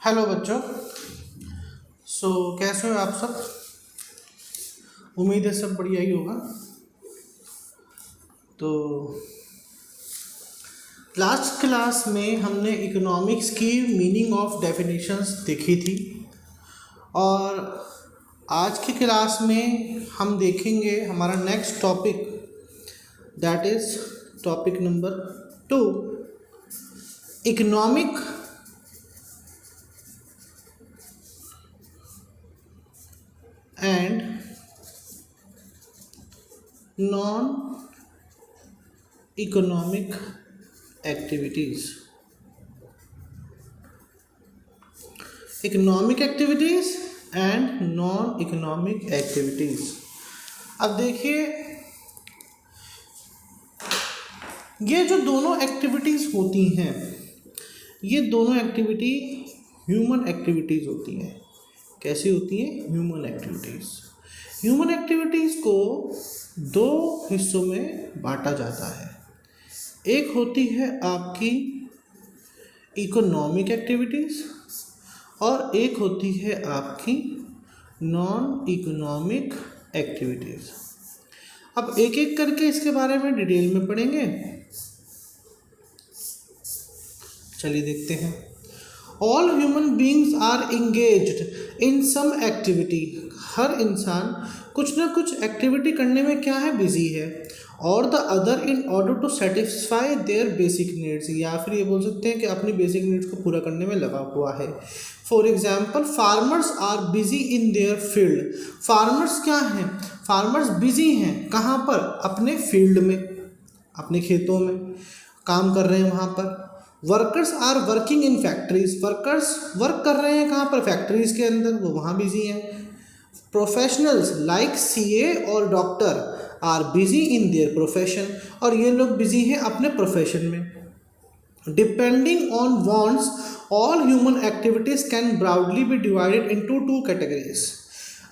Hello बच्चों। कैसे हो आप सब? उम्मीद है सब बढ़िया ही होगा। तो लास्ट क्लास में हमने इकोनॉमिक्स की मीनिंग ऑफ डेफिनेशंस देखी थी और आज की क्लास में हम देखेंगे हमारा next topic, that is topic number 2, economic and non economic activities. Economic activities and non economic activities. अब देखिए, ये जो दोनों एक्टिविटीज़ होती हैं, ये दोनों एक्टिविटी ह्यूमन एक्टिविटीज़ होती हैं। कैसी होती हैं? Human activities. ह्यूमन एक्टिविटीज़ को दो हिस्सों में बांटा जाता है। एक होती है आपकी इकोनॉमिक एक्टिविटीज़ और एक होती है आपकी नॉन इकोनॉमिक एक्टिविटीज़। अब एक एक करके इसके बारे में डिटेल में पढ़ेंगे। चलिए देखते हैं। All human beings are engaged in some activity. हर इंसान कुछ ना कुछ एक्टिविटी करने में क्या है? बिजी है। और the other in order to satisfy their basic needs, या फिर ये बोल सकते हैं कि अपनी बेसिक नीड्स को पूरा करने में लगा हुआ है। For example, farmers are busy in their field. Farmers क्या हैं? फार्मर्स बिजी हैं कहाँ पर? अपने फील्ड में, अपने खेतों में काम कर रहे हैं वहाँ पर। Workers are working in factories. Workers work कर रहे हैं कहाँ पर? फैक्ट्रीज के अंदर, वो वहाँ बिजी हैं। प्रोफेशनल्स लाइक सीए और doctor are busy in their profession, और ये लोग बिजी हैं अपने प्रोफेशन में। Depending on wants, all human activities can broadly be divided into two categories.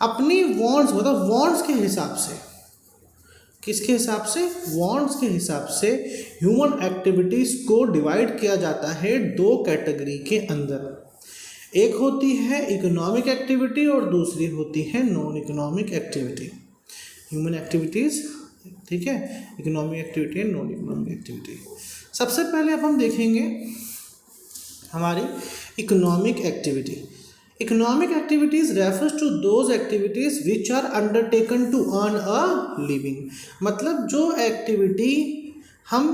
अपनी वांट्स मतलब वांट्स के हिसाब से, किसके हिसाब से? वांट्स के हिसाब से ह्यूमन एक्टिविटीज़ को डिवाइड किया जाता है दो कैटेगरी के अंदर। एक होती है इकोनॉमिक एक्टिविटी और दूसरी होती है non economic activity. Human activities, ठीक है, economic activity and non economic activity. सबसे पहले अब हम देखेंगे हमारी economic activity. Economic activities refers to those activities which are undertaken to earn a living. मतलब जो एक्टिविटी हम,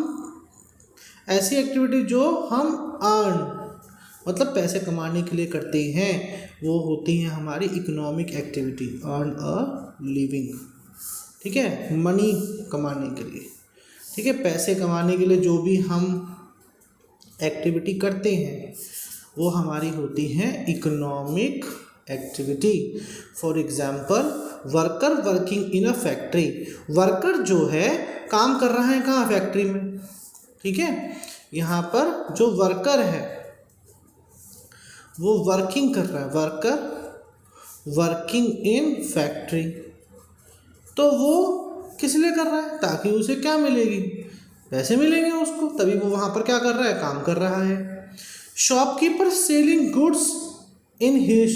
ऐसी एक्टिविटी जो हम अर्न मतलब पैसे कमाने के लिए करते हैं, वो होती हैं हमारी economic activity, earn a living. ठीक है, मनी कमाने के लिए, ठीक है, पैसे कमाने के लिए जो भी हम एक्टिविटी करते हैं वो हमारी होती है economic activity. For example, worker working in a factory. Worker जो है काम कर रहा है कहाँ? फैक्ट्री में। ठीक है, यहाँ पर जो वर्कर है वो वर्किंग कर रहा है, वर्कर वर्किंग इन फैक्ट्री। तो वो किस लिए कर रहा है? ताकि उसे क्या मिलेगी? पैसे मिलेंगे उसको, तभी वो वहाँ पर क्या कर रहा है? काम कर रहा है। Shopkeeper selling goods in his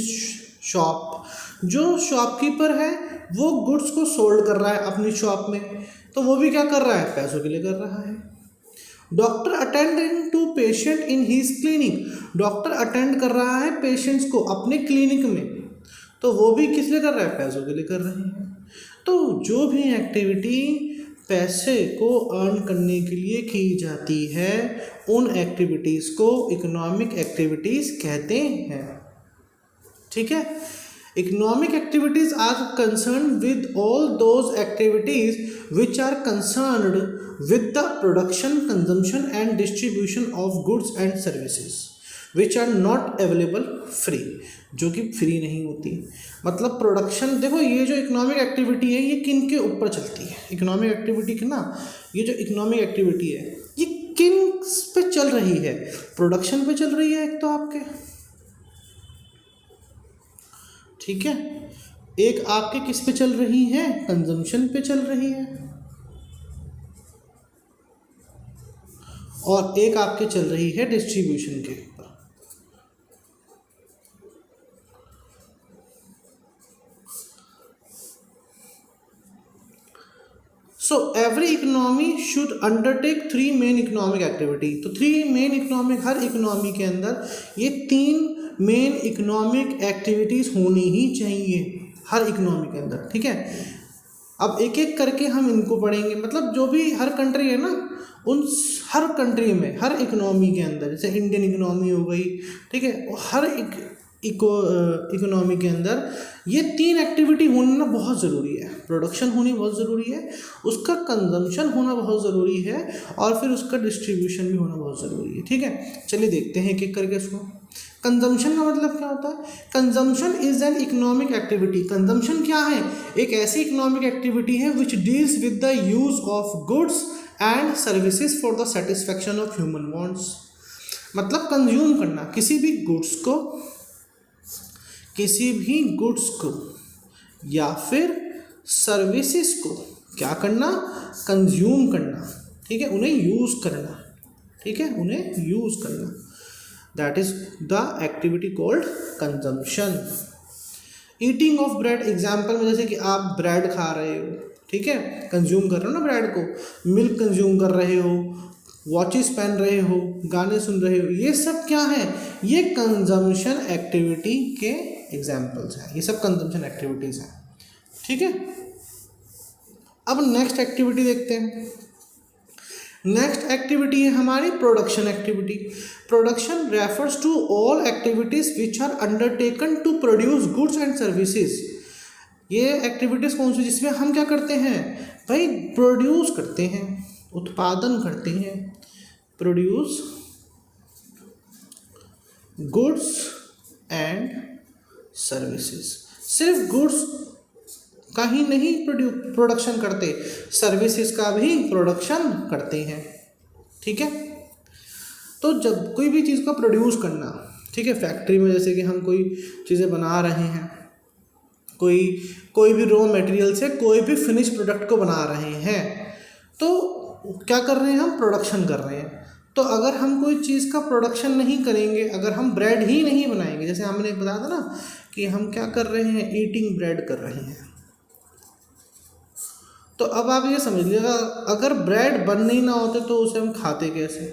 shop. जो शॉपकीपर है वो गुड्स को सोल्ड कर रहा है अपनी शॉप में, तो वो भी क्या कर रहा है? पैसों के लिए कर रहा है। Doctor attending to patient in his clinic. Doctor attend कर रहा है पेशेंट्स को अपने क्लिनिक में, तो वो भी किस लिए कर रहा है? पैसों के लिए कर रहे हैं। तो जो भी एक्टिविटी पैसे को अर्न करने के लिए की जाती है, उन एक्टिविटीज़ को इकोनॉमिक एक्टिविटीज़ कहते हैं। ठीक है, economic activities are concern with all those activities which are concerned with the production, consumption and distribution of goods and services which are not available free, जो कि फ्री नहीं होती। मतलब प्रोडक्शन, देखो ये जो इकोनॉमिक एक्टिविटी है ये किन के ऊपर चलती है? इकोनॉमिक एक्टिविटी की ना, ये जो इकोनॉमिक एक्टिविटी है ये किन पे चल रही है? प्रोडक्शन पे चल रही है एक तो आपके, ठीक है, एक आपके किस पे चल रही है? कंजम्पशन पे चल रही है, और एक आपके चल रही है डिस्ट्रीब्यूशन के ऊपर। So every economy should undertake 3 main economic activity. तो 3 मेन इकोनॉमिक, हर इकोनॉमी के अंदर ये 3 मेन इकोनॉमिक एक्टिविटीज़ होनी ही चाहिए हर इकोनॉमी के अंदर, ठीक है। अब एक एक करके हम इनको पढ़ेंगे, मतलब जो भी हर कंट्री है ना, उन हर कंट्री में, हर इकोनॉमी के अंदर, जैसे इंडियन इकोनॉमी हो गई, ठीक है, हर इकोनॉमी के अंदर ये 3 एक्टिविटी होना बहुत ज़रूरी है। प्रोडक्शन होनी बहुत ज़रूरी है, उसका कंजम्पशन होना बहुत ज़रूरी है, और फिर उसका डिस्ट्रीब्यूशन भी होना बहुत ज़रूरी है, ठीक है। चलिए देखते हैं एक एक करके इसको। कंजम्पशन का मतलब क्या होता है? Consumption is an economic activity. Consumption क्या है? एक ऐसी इकोनॉमिक एक्टिविटी है which deals with the use of goods and services for the satisfaction of human wants. मतलब कंज्यूम करना, किसी भी गुड्स को या फिर सर्विसेज को क्या करना? कंज्यूम करना, ठीक है, उन्हें यूज़ करना, ठीक है, उन्हें यूज़ करना। That is the activity called consumption. Eating of bread, example में जैसे कि आप ब्रेड खा रहे हो, ठीक है, कंज्यूम कर रहे हो ना ब्रेड को, मिल्क कंज्यूम कर रहे हो, वॉचेस पहन रहे हो, गाने सुन रहे हो, ये सब क्या है? ये कंजम्पशन एक्टिविटी के एग्जाम्पल्स हैं, ये सब कंजम्पशन एक्टिविटीज़ हैं, ठीक है। अब नेक्स्ट एक्टिविटी देखते हैं। नेक्स्ट एक्टिविटी है हमारी production activity. Production refers to all activities which are undertaken to produce goods and services. ये एक्टिविटीज़ कौन सी? जिसमें हम क्या करते हैं भाई? प्रोड्यूस करते हैं, उत्पादन करते हैं, प्रोड्यूस गुड्स एंड सर्विसेज। सिर्फ गुड्स का ही नहीं प्रोडक्शन करते, सर्विसेज का भी प्रोडक्शन करते हैं, ठीक है। तो जब कोई भी चीज़ का प्रोड्यूस करना, ठीक है, फैक्ट्री में जैसे कि हम कोई चीज़ें बना रहे हैं, कोई भी रॉ मटेरियल से कोई भी फिनिश प्रोडक्ट को बना रहे हैं, तो क्या कर रहे हैं? हम प्रोडक्शन कर रहे हैं। तो अगर हम कोई चीज़ का प्रोडक्शन नहीं करेंगे, अगर हम ब्रेड ही नहीं बनाएंगे, जैसे हमने बताया था ना कि हम क्या कर रहे हैं? ईटिंग ब्रेड कर रहे हैं। तो अब आप ये समझ लीजिएगा, अगर ब्रेड बन नहीं ना होते तो उसे हम खाते कैसे?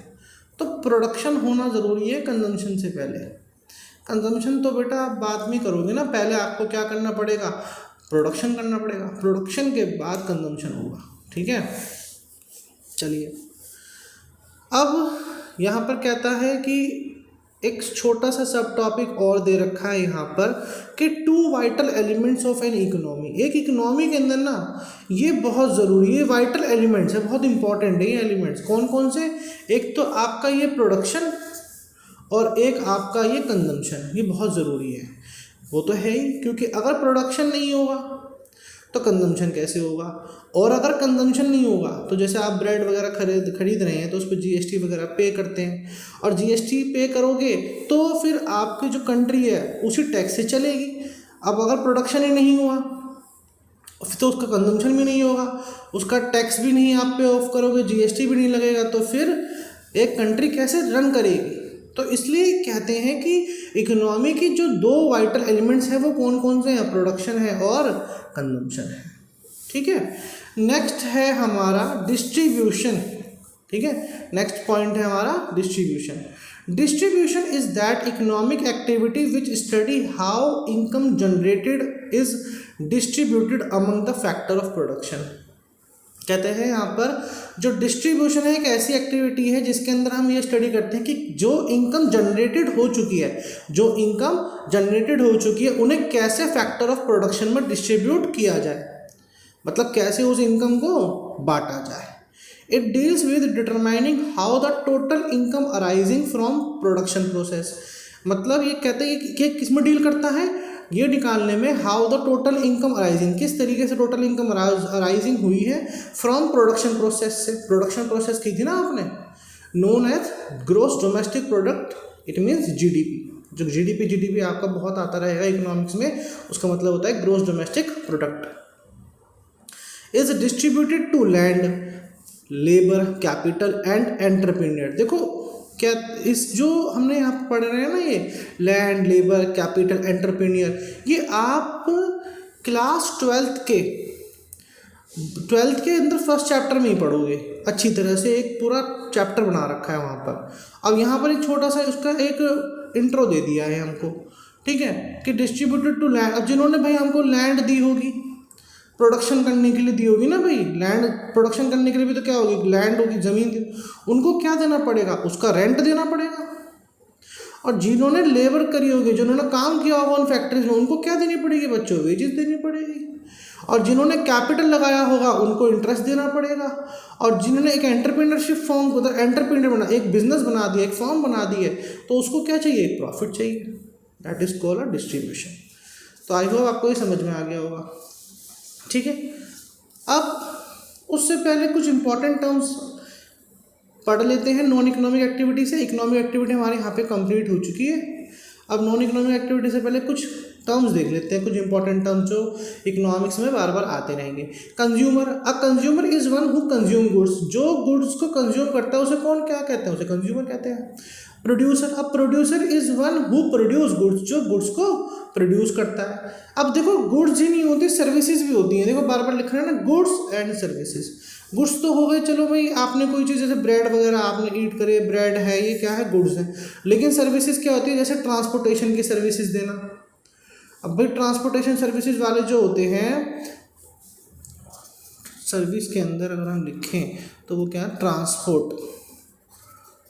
तो प्रोडक्शन होना ज़रूरी है कंजम्पशन से पहले। कंजम्पशन तो बेटा आप बाद में करोगे ना, पहले आपको क्या करना पड़ेगा? प्रोडक्शन करना पड़ेगा, प्रोडक्शन के बाद कंजम्पशन होगा, ठीक है। चलिए, अब यहाँ पर कहता है कि एक छोटा सा सब टॉपिक और दे रखा है यहाँ पर कि 2 vital elements of an economy. एक इकोनॉमी के अंदर ना ये बहुत ज़रूरी है, वाइटल एलिमेंट्स है, बहुत इंपॉर्टेंट है ये एलिमेंट्स। कौन कौन से? एक तो आपका ये प्रोडक्शन और एक आपका ये कंजम्पशन, ये बहुत ज़रूरी है। वो तो है ही, क्योंकि अगर प्रोडक्शन नहीं होगा तो कंजम्पशन कैसे होगा? और अगर कंजम्पशन नहीं होगा तो जैसे आप ब्रेड वगैरह खरीद रहे हैं तो उस पर जीएसटी वगैरह पे करते हैं, और जीएसटी पे करोगे तो फिर आपकी जो कंट्री है उसी टैक्स से चलेगी। अब अगर प्रोडक्शन ही नहीं हुआ तो उसका कंजम्पशन भी नहीं होगा, उसका टैक्स भी नहीं आप पे ऑफ करोगे, जीएसटी भी नहीं लगेगा, तो फिर एक कंट्री कैसे रन करेगी? तो इसलिए कहते हैं कि इकोनॉमी की जो 2 वाइटल एलिमेंट्स हैं वो कौन कौन से हैं? प्रोडक्शन है और कंजम्पशन है, ठीक है। नेक्स्ट है हमारा डिस्ट्रीब्यूशन, ठीक है। नेक्स्ट पॉइंट है हमारा distribution. Distribution is that economic activity which study how income generated is distributed among the factor of production. कहते हैं यहाँ पर जो डिस्ट्रीब्यूशन है एक ऐसी एक्टिविटी है जिसके अंदर हम ये स्टडी करते हैं कि जो इनकम जनरेटेड हो चुकी है, उन्हें कैसे फैक्टर ऑफ प्रोडक्शन में डिस्ट्रीब्यूट किया जाए, मतलब कैसे उस इनकम को बांटा जाए। It deals with determining how the total income arising from production process. मतलब ये कहते हैं कि किस में डील करता है? ये निकालने में how the total income arising, किस तरीके से टोटल इनकम अराइजिंग हुई है फ्रॉम प्रोडक्शन प्रोसेस से। प्रोडक्शन प्रोसेस की थी ना आपने, known as gross domestic product, it means GDP. जो जीडीपी आपका बहुत आता रहेगा इकोनॉमिक्स में, उसका मतलब होता है gross domestic product. Is distributed to land, labour, capital and entrepreneur. देखो क्या इस जो हमने यहाँ पर पढ़ रहे हैं ना, ये लैंड, लेबर, कैपिटल, एंटरप्रेन्योर, ये आप क्लास 12th के ट्वेल्थ के अंदर फर्स्ट चैप्टर में ही पढ़ोगे अच्छी तरह से, एक पूरा चैप्टर बना रखा है वहाँ पर। अब यहाँ पर एक छोटा सा उसका एक इंट्रो दे दिया है हमको, ठीक है, कि डिस्ट्रीब्यूटेड टू लैंड। अब जिन्होंने भाई हमको लैंड दी होगी प्रोडक्शन करने के लिए दी होगी ना भाई, लैंड प्रोडक्शन करने के लिए भी तो क्या होगी, लैंड होगी, ज़मीन, उनको क्या देना पड़ेगा, उसका रेंट देना पड़ेगा। और जिन्होंने लेबर करी होगी, जिन्होंने काम किया होगा उन फैक्ट्रीज में, उनको क्या देनी पड़ेगी बच्चों, वेजेस देनी पड़ेगी। और जिन्होंने कैपिटल लगाया होगा उनको इंटरेस्ट देना पड़ेगा। और जिन्होंने एक एंटरप्रेन्योरशिप फॉर्म, उधर एंटरप्रेन्योर बना, एक बिजनेस बना दिया, एक फॉर्म बना दी है, तो उसको क्या चाहिए, एक प्रॉफिट चाहिए। That is called a distribution. तो आई होप आपको ये समझ में आ गया होगा, ठीक है। अब उससे पहले कुछ इंपॉर्टेंट टर्म्स पढ़ लेते हैं नॉन इकोनॉमिक एक्टिविटी से। इकोनॉमिक एक्टिविटी हमारे यहाँ पे कंप्लीट हो चुकी है। अब नॉन इकोनॉमिक एक्टिविटी से पहले कुछ टर्म्स देख लेते हैं, कुछ इंपॉर्टेंट टर्म्स जो इकोनॉमिक्स में बार बार आते रहेंगे। Consumer, a consumer is one who consume goods, जो गुड्स को कंज्यूम करता है उसे कौन क्या कहते हैं, उसे कंज्यूमर कहते हैं। प्रोड्यूसर, अब producer is one who produce goods, जो गुड्स को प्रोड्यूस करता है। अब देखो गुड्स ही नहीं होती, सर्विसेज भी होती हैं। देखो बार बार लिख रहे हैं ना, गुड्स एंड सर्विसेज। गुड्स तो हो गए, चलो भाई आपने कोई चीज़ जैसे ब्रेड वगैरह आपने ईट करे, ब्रेड है, ये क्या है, गुड्स है। लेकिन सर्विसेज क्या होती है, जैसे ट्रांसपोर्टेशन की सर्विसेज देना। अब भाई ट्रांसपोर्टेशन सर्विसेज वाले जो होते हैं, सर्विस के अंदर अगर हम लिखें तो वो क्या है, ट्रांसपोर्ट।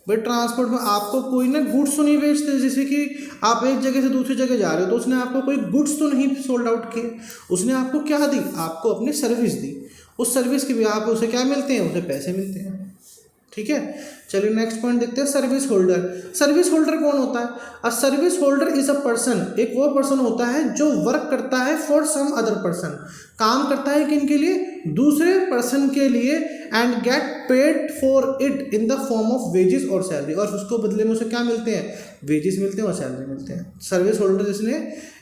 भाई ट्रांसपोर्ट में आपको कोई ना गुड्स तो नहीं बेचते, जैसे कि आप एक जगह से दूसरी जगह जा रहे हो तो उसने आपको कोई गुड्स तो नहीं सोल्ड आउट किए, उसने आपको क्या दी, आपको अपनी सर्विस दी। उस सर्विस के भी आप उसे क्या मिलते हैं, उसे पैसे मिलते हैं, ठीक है। चलिए नेक्स्ट पॉइंट देखते हैं, सर्विस होल्डर। सर्विस होल्डर कौन होता है, a service holder is a person, एक वो पर्सन होता है जो वर्क करता है फॉर सम अदर पर्सन, काम करता है किन के लिए, दूसरे पर्सन के लिए, and get paid for it in the form of wages और सैलरी, और उसको बदले में उसे क्या मिलते हैं, वेजेस मिलते हैं और सैलरी मिलते हैं। सर्विस होल्डर जिसने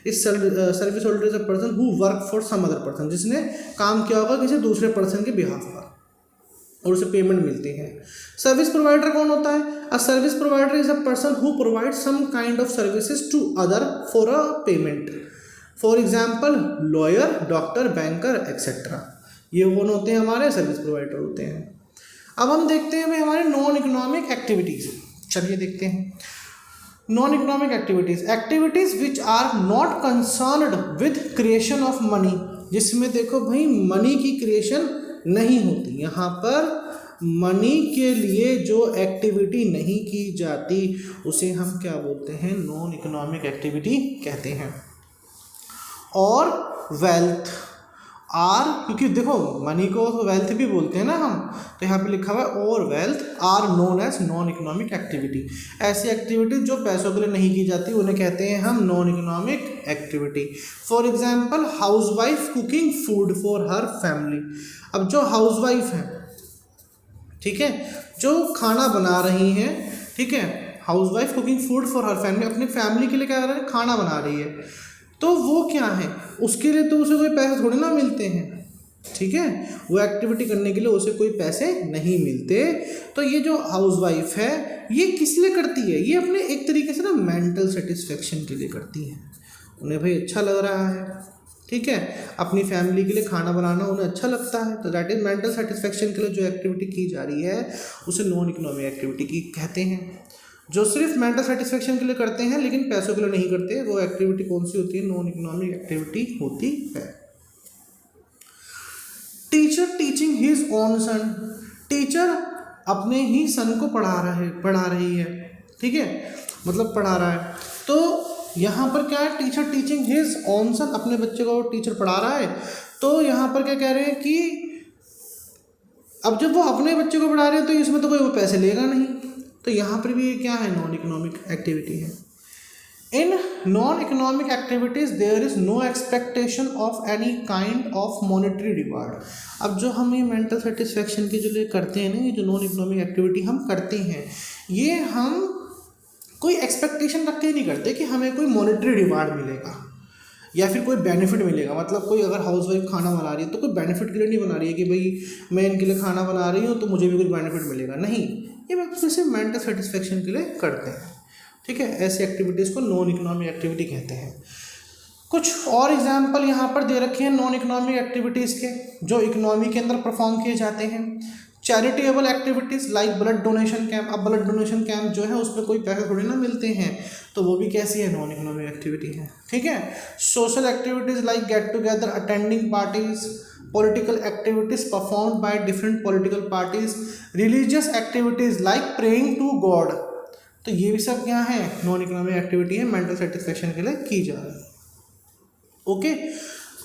इस service holder is a person who work for some other person, जिसने काम किया होगा किसी दूसरे पर्सन के बिहाफ पर और उसे पेमेंट मिलती है। सर्विस प्रोवाइडर कौन होता है, a service provider is a person who provide some kind of services to other for a payment. For example lawyer, doctor, banker etcetera, ये कौन होते हैं, हमारे सर्विस प्रोवाइडर होते हैं। अब हम देखते हैं भाई हमारे नॉन इकोनॉमिक एक्टिविटीज़। चलिए देखते हैं non economic activities, activities which are not concerned with creation of money, जिसमें देखो भाई मनी की क्रिएशन नहीं होती। यहाँ पर मनी के लिए जो एक्टिविटी नहीं की जाती उसे हम क्या बोलते हैं, नॉन इकोनॉमिक एक्टिविटी कहते हैं। और वेल्थ आर, क्योंकि देखो मनी को वेल्थ भी बोलते हैं ना हम, तो यहाँ पे लिखा हुआ है और wealth are known as non economic activity. ऐसी एक्टिविटी जो पैसों के लिए नहीं की जाती उन्हें कहते हैं हम non economic activity. For example housewife cooking food for her family. अब जो हाउसवाइफ है, ठीक है, जो खाना बना रही हैं, ठीक है, housewife cooking food for her family, अपनी फैमिली के लिए क्या कर रही है, खाना बना रही है, तो वो क्या है, उसके लिए तो उसे कोई पैसे थोड़ी ना मिलते हैं, ठीक है, वो एक्टिविटी करने के लिए उसे कोई पैसे नहीं मिलते। तो ये जो हाउसवाइफ है ये किस लिए करती है, ये अपने एक तरीके से ना मेंटल सेटिस्फेक्शन के लिए करती है। उन्हें भाई अच्छा लग रहा है, ठीक है, अपनी फैमिली के लिए खाना बनाना उन्हें अच्छा लगता है, तो दैट इज मेंटल सेटिस्फेक्शन के लिए जो एक्टिविटी की जा रही है उसे नॉन इकोनॉमिक एक्टिविटी की कहते हैं। जो सिर्फ मेंटल सेटिस्फेक्शन के लिए करते हैं लेकिन पैसों के लिए नहीं करते, वो एक्टिविटी कौन सी होती है, नॉन इकोनॉमिक एक्टिविटी होती है। Teacher teaching his own son, teacher अपने ही सन को पढ़ा रही है, ठीक है, मतलब पढ़ा रहा है। तो यहाँ पर क्या है, teacher teaching his own son, अपने बच्चे को टीचर पढ़ा रहा है। तो यहाँ पर क्या कह रहे हैं कि अब जब वो अपने बच्चे को पढ़ा रहे हैं तो इसमें तो कोई वो पैसे लेगा नहीं, तो यहाँ पर भी ये क्या है, नॉन इकोनॉमिक एक्टिविटी है। In non economic activities there is no expectation of any kind of monetary reward. अब जो हम ये मेंटल सेटिस्फेक्शन के जो लिए करते हैं ना, ये जो नॉन इकोनॉमिक एक्टिविटी हम करते हैं, ये हम कोई एक्सपेक्टेशन रख के नहीं करते कि हमें कोई मॉनेटरी रिवार्ड मिलेगा या फिर कोई बेनिफिट मिलेगा। मतलब कोई अगर हाउसवाइफ खाना बना रही है तो कोई बेनिफिट के लिए नहीं बना रही है कि भाई मैं इनके लिए खाना बना रही हूँ तो मुझे भी कुछ बेनिफिट मिलेगा, नहीं, ये बस सिर्फ मेंटल सेटिस्फेक्शन के लिए करते हैं, ठीक है। ऐसी एक्टिविटीज़ को नॉन इकोनॉमिक एक्टिविटी कहते हैं। कुछ और एग्जाम्पल यहाँ पर दे रखे हैं नॉन इकोनॉमिक एक्टिविटीज़ के, जो इकोनॉमी के अंदर परफॉर्म किए जाते हैं। Charitable activities like blood donation camp. अब ब्लड डोनेशन कैंप जो है उसमें कोई पैसे थोड़ी ना मिलते हैं, तो वो भी कैसी है, नॉन इकोनॉमिक एक्टिविटी है, ठीक है। Social activities like get together, attending parties, political activities performed by different political parties, religious activities like praying to God, तो ये भी सब क्या है, नॉन इकोनॉमिक एक्टिविटी है, मेंटल सेटिस्फेक्शन के लिए की जा रही है। ओके,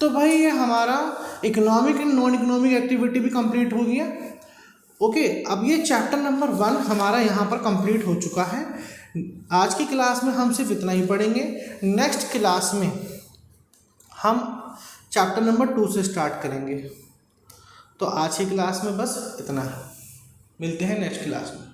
तो भाई ये हमारा economic and non economic activity भी कंप्लीट हो गया। ओके, अब ये चैप्टर नंबर 1 हमारा यहाँ पर कंप्लीट हो चुका है। आज की क्लास में हम सिर्फ इतना ही पढ़ेंगे। नेक्स्ट क्लास में हम चैप्टर नंबर 2 से स्टार्ट करेंगे। तो आज की क्लास में बस इतना है, मिलते हैं नेक्स्ट क्लास में।